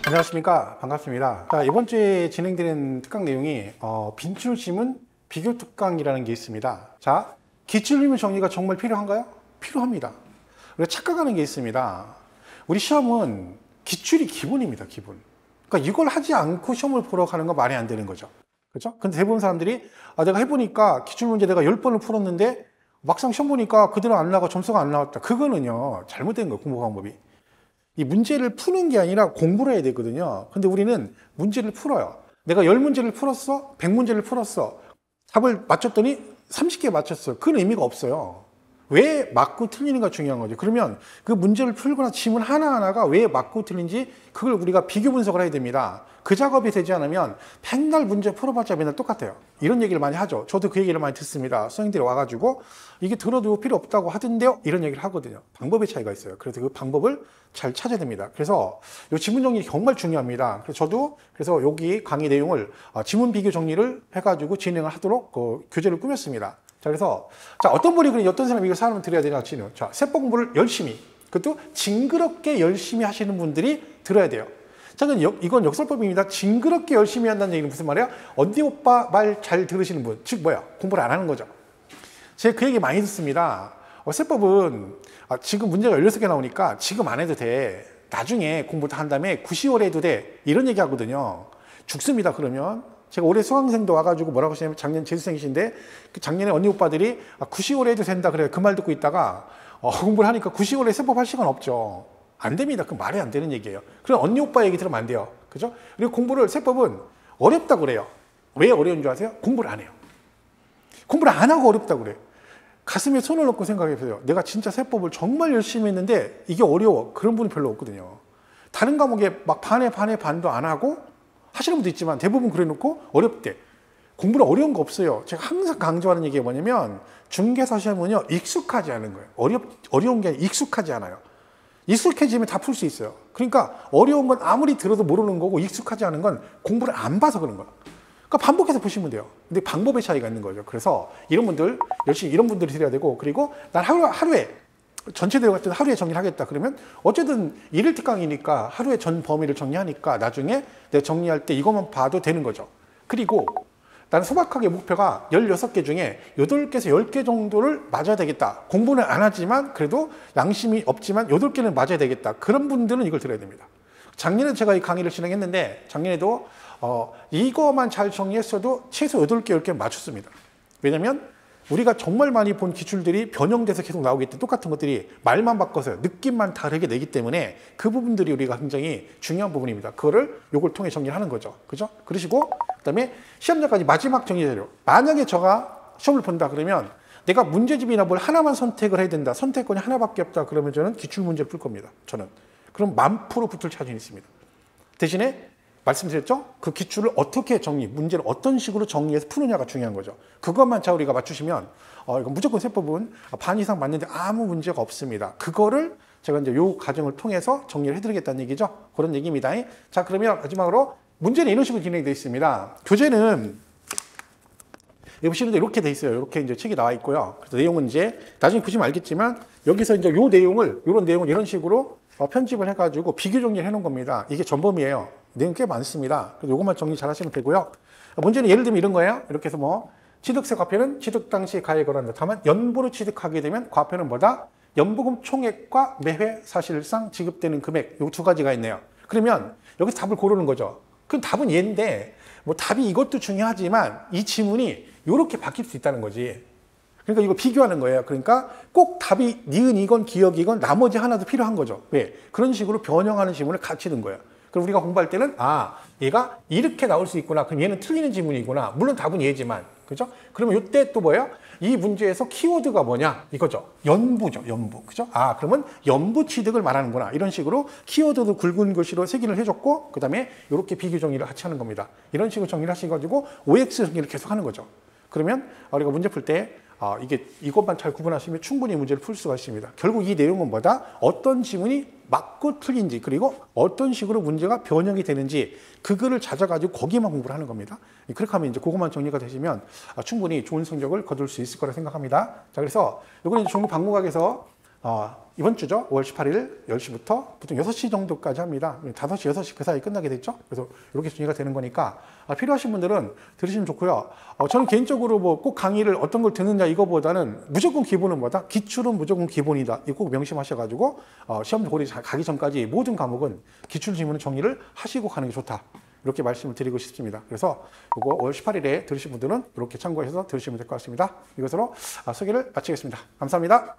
안녕하십니까, 반갑습니다. 자, 이번 주에 진행되는 특강 내용이 빈출지문 비교 특강이라는 게 있습니다. 자, 기출지문 정리가 정말 필요한가요? 필요합니다. 우리가 착각하는 게 있습니다. 우리 시험은 기출이 기본입니다, 기본. 그러니까 이걸 하지 않고 시험을 보러 가는 건 말이 안 되는 거죠. 그렇죠? 근데 대부분 사람들이 내가 해보니까 기출문제 내가 10번을 풀었는데 막상 시험 보니까 그대로 안 나가 점수가 안 나왔다. 그거는요, 잘못된 거예요, 공부 방법이. 이 문제를 푸는 게 아니라 공부를 해야 되거든요. 근데 우리는 문제를 풀어요. 내가 10문제를 풀었어, 100문제를 풀었어. 답을 맞췄더니 30개 맞췄어요. 그건 의미가 없어요. 왜 맞고 틀리는가 중요한 거죠. 그러면 그 문제를 풀거나 지문 하나하나가 왜 맞고 틀린지 그걸 우리가 비교 분석을 해야 됩니다. 그 작업이 되지 않으면 맨날 문제 풀어봤자 맨날 똑같아요. 이런 얘기를 많이 하죠. 저도 그 얘기를 많이 듣습니다. 선생님들이 와가지고 이게 들어도 필요 없다고 하던데요, 이런 얘기를 하거든요. 방법의 차이가 있어요. 그래서 그 방법을 잘 찾아야 됩니다. 그래서 이 지문 정리 정말 중요합니다. 그래서 저도 여기 강의 내용을 지문 비교 정리를 해가지고 진행을 하도록 교재를 꾸몄습니다. 자, 그래서 어떤 분이 그래, 어떤 사람이 이거 사람을 들어야 되나 치는. 자, 세법 공부를 열심히, 그것도 징그럽게 열심히 하시는 분들이 들어야 돼요. 자, 이건 역설법입니다. 징그럽게 열심히 한다는 얘기는 무슨 말이야? 언니 오빠 말 잘 들으시는 분, 즉 뭐야? 공부를 안 하는 거죠. 제가 그 얘기 많이 듣습니다. 세법은 지금 문제가 16개 나오니까 지금 안 해도 돼. 나중에 공부 다 한 다음에 9, 10월에 해도 돼. 이런 얘기 하거든요. 죽습니다, 그러면. 제가 올해 수강생도 와가지고 뭐라고 하시냐면 작년 재수생이신데 작년에 언니 오빠들이 9, 10월에 해도 된다 그래요. 그 말 듣고 있다가 공부를 하니까 9, 10월에 세법 할 시간 없죠. 안 됩니다. 그 말이 안 되는 얘기예요. 그럼 언니 오빠 얘기 들으면 안 돼요. 그죠? 그리고 공부를, 세법은 어렵다고 그래요. 왜 어려운 줄 아세요? 공부를 안 해요. 공부를 안 하고 어렵다고 그래요. 가슴에 손을 넣고 생각해 보세요. 내가 진짜 세법을 정말 열심히 했는데 이게 어려워. 그런 분이 별로 없거든요. 다른 과목에 막 반도 안 하고 하시는 분도 있지만 대부분 그래 놓고 어렵대. 공부는 어려운 거 없어요. 제가 항상 강조하는 얘기가 뭐냐면 중개사 시험은요, 익숙하지 않은 거예요. 어려운 게 아니라 익숙하지 않아요. 익숙해지면 다 풀 수 있어요. 그러니까 어려운 건 아무리 들어도 모르는 거고 익숙하지 않은 건 공부를 안 봐서 그런 거야. 그러니까 반복해서 보시면 돼요. 근데 방법의 차이가 있는 거죠. 그래서 이런 분들, 열심히 이런 분들이 드려야 되고, 그리고 난 하루에 전체 내용 같은 하루에 정리를 하겠다. 그러면 어쨌든 일일 특강이니까 하루에 전 범위를 정리하니까 나중에 내가 정리할 때 이것만 봐도 되는 거죠. 그리고 나는 소박하게 목표가 16개 중에 8개에서 10개 정도를 맞아야 되겠다. 공부는 안 하지만 그래도 양심이 없지만 8개는 맞아야 되겠다. 그런 분들은 이걸 들어야 됩니다. 작년에 제가 이 강의를 진행했는데 작년에도 이거만 잘 정리했어도 최소 8개, 10개 맞췄습니다. 왜냐면 우리가 정말 많이 본 기출들이 변형돼서 계속 나오기 때문에 똑같은 것들이 말만 바꿔서 느낌만 다르게 내기 때문에 그 부분들이 우리가 굉장히 중요한 부분입니다. 요걸 통해 정리를 하는 거죠. 그죠? 그러시고 그다음에 시험장까지 마지막 정리 자료. 만약에 제가 시험을 본다 그러면 내가 문제집이나 뭘 하나만 선택을 해야 된다. 선택권이 하나밖에 없다. 그러면 저는 기출문제를 풀 겁니다. 저는. 그럼 1000% 붙을 자신이 있습니다. 대신에 말씀드렸죠? 그 기출을 어떻게 문제를 어떤 식으로 정리해서 푸느냐가 중요한 거죠. 그것만 자 우리가 맞추시면 이거 무조건 세법은 반 이상 맞는데 아무 문제가 없습니다. 그거를 제가 이제 요 과정을 통해서 정리를 해드리겠다는 얘기죠. 그런 얘기입니다. 자, 그러면 마지막으로 문제는 이런 식으로 진행되어 있습니다. 교재는 여기 보시는데 이렇게 돼 있어요. 이렇게 이제 책이 나와 있고요. 그래서 내용은 이제 나중에 보시면 알겠지만 여기서 이제 이런 내용을 이런 식으로 편집을 해가지고 비교 정리를 해놓은 겁니다. 이게 전범이에요. 내용 꽤 많습니다. 그래서 이것만 정리 잘 하시면 되고요. 문제는 예를 들면 이런 거예요. 이렇게 해서 취득세 과표는 취득 당시 가액에 걸한다. 다만 연보로 취득하게 되면 과표는 뭐다? 연보금 총액과 매회 사실상 지급되는 금액. 이 두 가지가 있네요. 그러면 여기서 답을 고르는 거죠. 그럼 답은 얘인데 답이 이것도 중요하지만 이 지문이 이렇게 바뀔 수 있다는 거지. 그러니까 이거 비교하는 거예요. 그러니까 꼭 답이 니은이건 기억이건 나머지 하나도 필요한 거죠. 왜? 그런 식으로 변형하는 지문을 같이 넣은 거예요. 그럼 우리가 공부할 때는 얘가 이렇게 나올 수 있구나. 그럼 얘는 틀리는 지문이구나. 물론 답은 얘지만. 그죠? 그러면 이때 또 뭐예요? 이 문제에서 키워드가 뭐냐? 이거죠. 연부죠. 연부. 그죠? 그러면 연부 취득을 말하는구나. 이런 식으로 키워드도 굵은 글씨로 색인을 해줬고 그 다음에 이렇게 비교 정리를 같이 하는 겁니다. 이런 식으로 정리를 하셔가지고 OX 정리를 계속 하는 거죠. 그러면 우리가 문제 풀 때 이것만 잘 구분하시면 충분히 문제를 풀 수가 있습니다. 결국 이 내용은 뭐다? 어떤 지문이 맞고 틀린지 그리고 어떤 식으로 문제가 변형이 되는지 그거를 찾아가지고 거기만 공부를 하는 겁니다. 그렇게 하면 이제 그것만 정리가 되시면 충분히 좋은 성적을 거둘 수 있을 거라 생각합니다. 자, 그래서 이거는 종로 방문각에서 이번 주죠. 5월 18일 10시부터 보통 6시 정도까지 합니다. 5시, 6시 그 사이 끝나게 됐죠. 그래서 이렇게 준비가 되는 거니까 필요하신 분들은 들으시면 좋고요. 저는 개인적으로 뭐 꼭 강의를 어떤 걸 듣느냐 이거보다는 무조건 기본은 뭐다? 기출은 무조건 기본이다. 이거 꼭 명심하셔가지고 시험 보기 가기 전까지 모든 과목은 기출 지문 정리를 하시고 가는 게 좋다. 이렇게 말씀을 드리고 싶습니다. 그래서 이거 5월 18일에 들으신 분들은 이렇게 참고해서 들으시면 될 것 같습니다. 이것으로 소개를 마치겠습니다. 감사합니다.